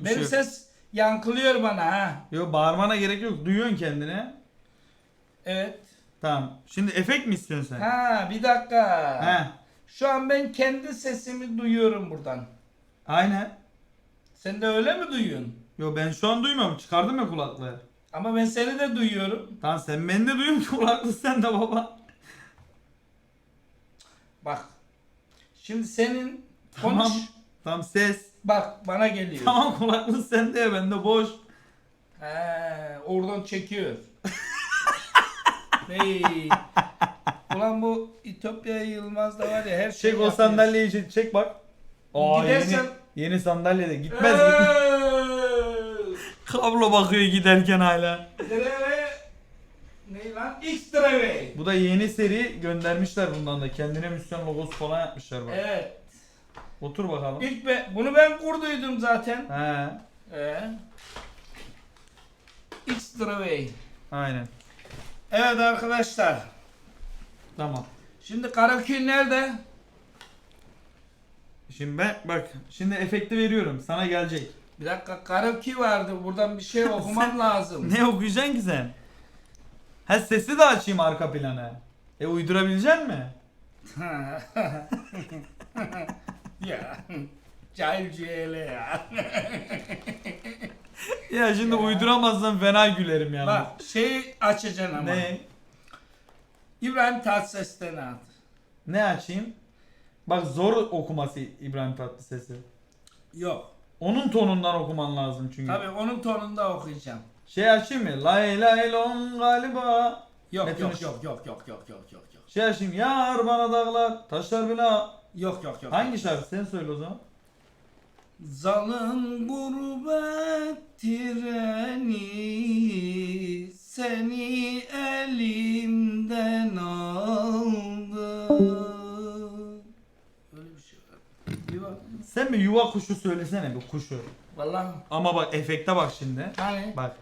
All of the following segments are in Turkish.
Benim ses yankılıyor bana ha. Yok, bağırmana gerek yok. Duyuyorsun kendini. Evet. Tamam. Şimdi efekt mi istiyorsun sen? Ha bir dakika. He. Şu an ben kendi sesimi duyuyorum buradan. Aynen. Sen de öyle mi duyuyorsun? Yo, ben şu an duymuyorum. Çıkardım ya kulaklığı. Ama ben seni de duyuyorum. Tamam, sen beni de duyuyorsun, kulaklığı sen de baba. Bak. Şimdi senin Tamam. konuş. Tamam, ses. Bak bana geliyor. Tamam, kulaklığı sende ya, bende boş. He, oradan çekiyor. Hey. Ulan bu İtopya Yılmaz da var ya her şey Çek o sandalyeyi, çek bak. Aa, Gidersen... yeni sandalyede gitmez gitmez. Kablo bakıyor giderken hala. Dreve ne lan? X-Dreve. Bu da yeni seri, göndermişler bundan da. Kendine misyon logosu falan yapmışlar bak. Evet. Otur bakalım. Bunu ben kurduydum zaten. He. X-Dreve. Aynen. Evet arkadaşlar. Tamam. Şimdi Karaköy nerede? Şimdi bak, şimdi efekti veriyorum. Sana gelecek. Bir dakika, Karaköy vardı. Buradan bir şey okumam lazım. Ne okuyacaksın ki sen? Ha, sesi de açayım arka plana. Uydurabilecek mi? Ya. Cahil cüele ya. Ya şimdi uyduramazsam fena gülerim yani. Bak şey açacaksın ama. Ne? İbrahim Tatlıses'ten at. Ne açayım? Bak, zor okuması İbrahim Tatlıses'i. Yok. Onun tonundan okuman lazım çünkü. Tabii onun tonunda okuyacağım. Şey açayım mı? Lay lay lon galiba. Yok Metin yok Işık. yok yok yok yok yok yok yok. Şey açayım. Yar bana dağlar, taşlar bile. Yok yok yok. Hangi şarkı? Sen söyle o zaman. Zalim gurbet treni seni elimden aldı. Öyle bir şey var. Bir bak. Sen bir yuva kuşu söylesene, bir kuşu. Vallahi. Ama bak, efekte bak şimdi. Hani? Bak.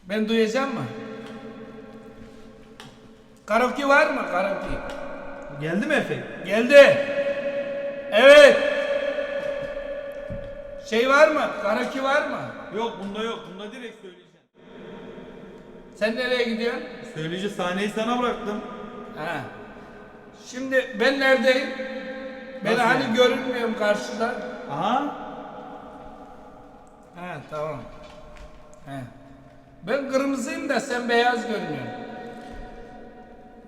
Ben duyacağım mı? Karaoke var mı? Karaoke. Geldi mi efekt? Geldi. Evet. Şey var mı? Karaoke var mı? Yok, bunda yok. Bunda direkt söyleyeceğim. Sen nereye gidiyorsun? Söyleyici sahneyi sana bıraktım. Ha. Şimdi ben neredeyim? Ben Nasıl hani yani? görünmüyorum karşıda. Aha. Ha tamam. He. Ben kırmızıyım da sen beyaz görünüyorsun.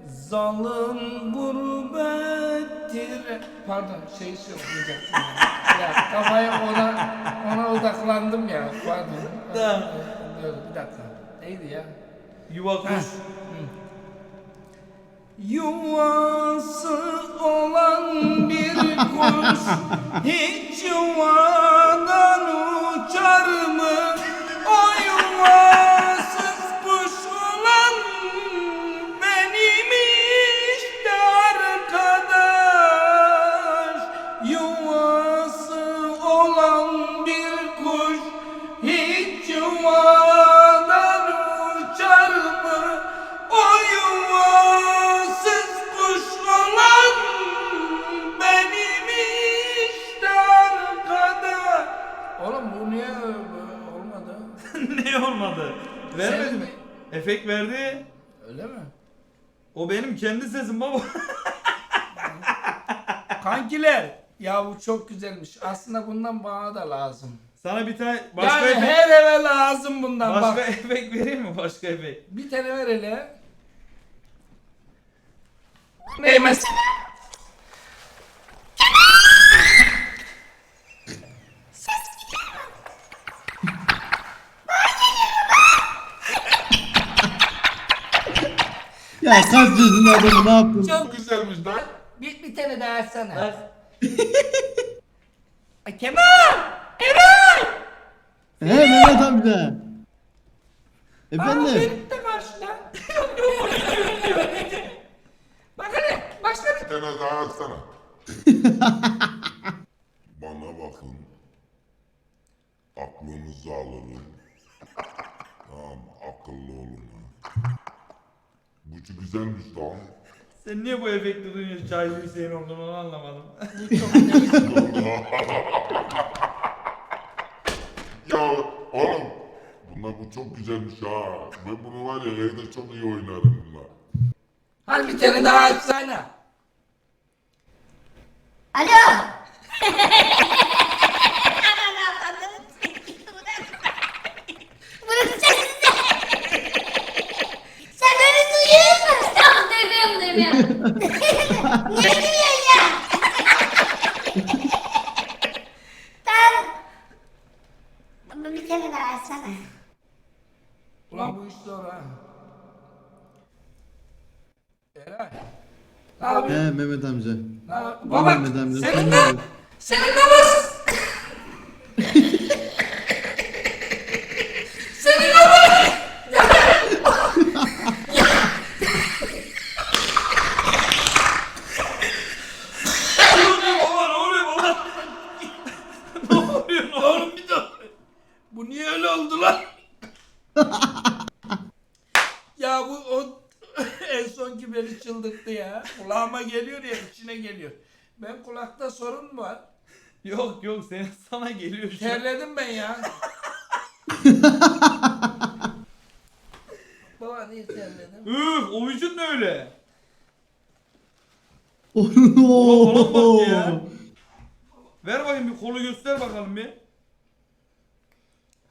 Zalim gurbettir. Pardon şeyi okuyacaktım ya. Ya kafaya ona odaklandım ya. Pardon. Tamam. Dur bir dakika. Neydi ya? Yuva kuş. Yuvası olan bir kuş hiç yuvadan uçar mı? O yuvasız kuş olan benim işte arkadaş. Yuvası olan bir kuş hiç yuvadan uçar mı? O yuvasız kuş olan benim işte arkadaş. Oğlum bu niye olmadı? Ne olmadı? Vermedi Sen- mi? Efekt verdi. Öyle mi? O benim kendi sesim baba. Kankiler, ya bu çok güzelmiş. Aslında bundan bana da lazım. Sana bir tane başka Yani efekt, her eve lazım bundan. başka Bak. efekt vereyim mi? Başka efekt. Bir tane ver hele. Ne mesela? Ya kaç yaşında adamı ne yaptın? Çok Güzelmiş lan. bir tane daha açsana. Bak. Ay Kemal! Eray! He Mehmet amca. Aa, Efendim? benim de karşıda. Bak hele, başla bir. Bir tane daha atsana. Bana bakın. Aklınızı alırım. Tamam, akıllı olun. Ha. Bu güzelmiş lan. Sen niye bu efekti duyuyorsun? Cahil Hüseyin olduğunu onu anlamadım. Ya oğlum. Bu çok güzelmiş ha. Ben bunu var ya evde çok iyi oynarım bununla. Hadi bir tane daha açsana. Alo. Burası sessiz. Sen beni duyuyor musun? Tamam duyuyorum. Niye gülüyorsun ya? Ben... Bir kere daha açsana. Ulan bu iş zor ha. Eray. Ne yapıyorsun? He Mehmet amca. Baba Mehmet amca. senin de senin de var. Senin de var. Baba ne oluyor baba? Ne oluyor? Oğlum bir dur. Bu niye öyle oldu lan? Ya bu o en sonki beni çıldırttı ya. Kulağıma geliyor ya içine geliyor. Ben kulakta sorun mu var? Yok yok sana geliyor şu an. Terledim ben ya. Baba niye terledim? Üf o vücut ne öyle? Oo. Falan bak ya. Ver bakayım bir kolu göster bakalım bir.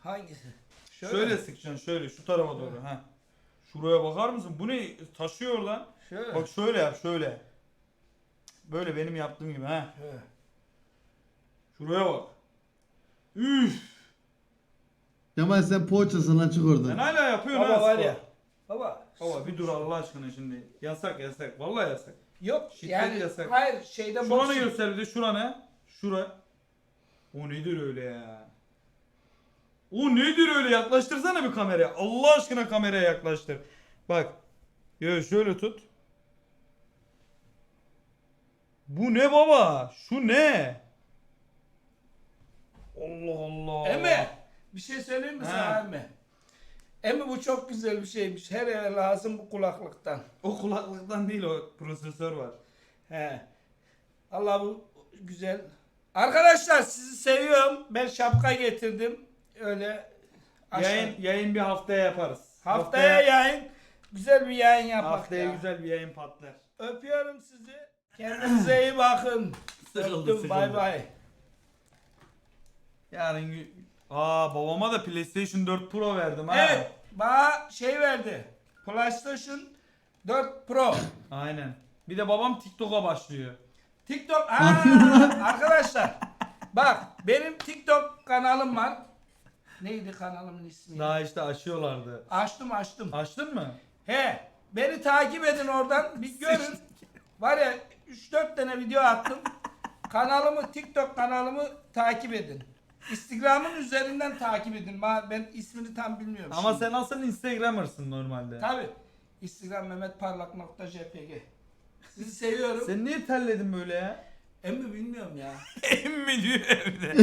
Hangisi? Şöyle sıkacaksın şöyle şu tarafa doğru ha. Şuraya bakar mısın? Bu ne taşıyor lan? Şöyle. Bak şöyle yap şöyle. Böyle benim yaptığım gibi ha. Şöyle. Şuraya bak. Üf. Kemal sen poğaçasın lan çık Sen oradan. hala yapıyorsun Baba ha var spor. ya. Baba. Baba bir dur Allah aşkına şimdi. Yasak yasak. Vallahi yasak. Yok Şiddet yani yasak. hayır şeyde Şuranı boks. göster bir de şuranı. Şura. O nedir öyle ya? O nedir öyle? Yaklaştırsana bir kameraya. Allah aşkına kameraya yaklaştır. Bak. Ya şöyle tut. Bu ne baba? Şu ne? Allah Allah. Emme bir şey söyleyeyim mi He. sana Emme? Emme bu çok güzel bir şeymiş. Her yere lazım bu kulaklıktan. O kulaklıktan değil o prosesör var. He. Allah bu güzel. Arkadaşlar sizi seviyorum. Ben şapka getirdim. Öyle aşağı- Yayın bir haftaya yaparız. Haftaya yayın. Güzel bir yayın yapak Haftaya ya. güzel bir yayın patlar. Öpüyorum sizi. Kendinize iyi bakın. Sıkıldı, Öptüm. Bay sıkıldı. bay. Yarın babama da PlayStation 4 Pro verdim ha. Evet. Bana şey verdi. PlayStation 4 Pro. Aynen. Bir de babam TikTok'a başlıyor. TikTok. Arkadaşlar. Bak benim TikTok kanalım var. Neydi kanalımın ismi? Daha işte açıyorlardı. Açtım. Açtın mı? He. Beni takip edin oradan. Bir görün. Var ya 3-4 tane video attım. TikTok kanalımı takip edin. Instagram'ın üzerinden takip edin. Ben ismini tam bilmiyorum. Ama şimdi. sen aslında Instagramer'sın normalde. Tabi. Instagram mehmetparlak.jpg. Sizi seviyorum. Sen niye terledin böyle ya? Emmi bilmiyorum ya. Emmi diyor evde.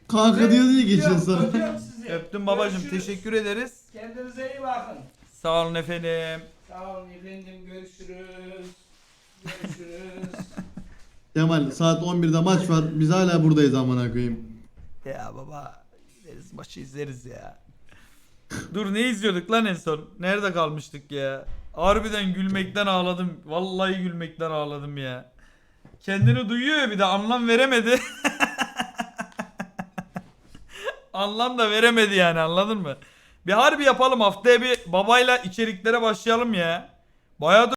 Kanka diyor diye geçiyor sana. Öpüyorum sizi. Öptüm babacım. Görüşürüz. Teşekkür ederiz. Kendinize iyi bakın. Sağ olun efendim. Sağ olun efendim. Görüşürüz. Görüşürüz. Kemal saat 11'de maç var. Biz hala buradayız amına koyayım. Ya baba. Gideriz maçı izleriz ya. Dur ne izliyorduk lan en son? Nerede kalmıştık ya? Harbiden gülmekten ağladım. Vallahi gülmekten ağladım ya. Kendini duyuyor ya bir de anlam veremedi. Anlam da veremedi yani anladın mı? Bir harbi yapalım haftaya bir babayla içeriklere başlayalım ya. Bayağı da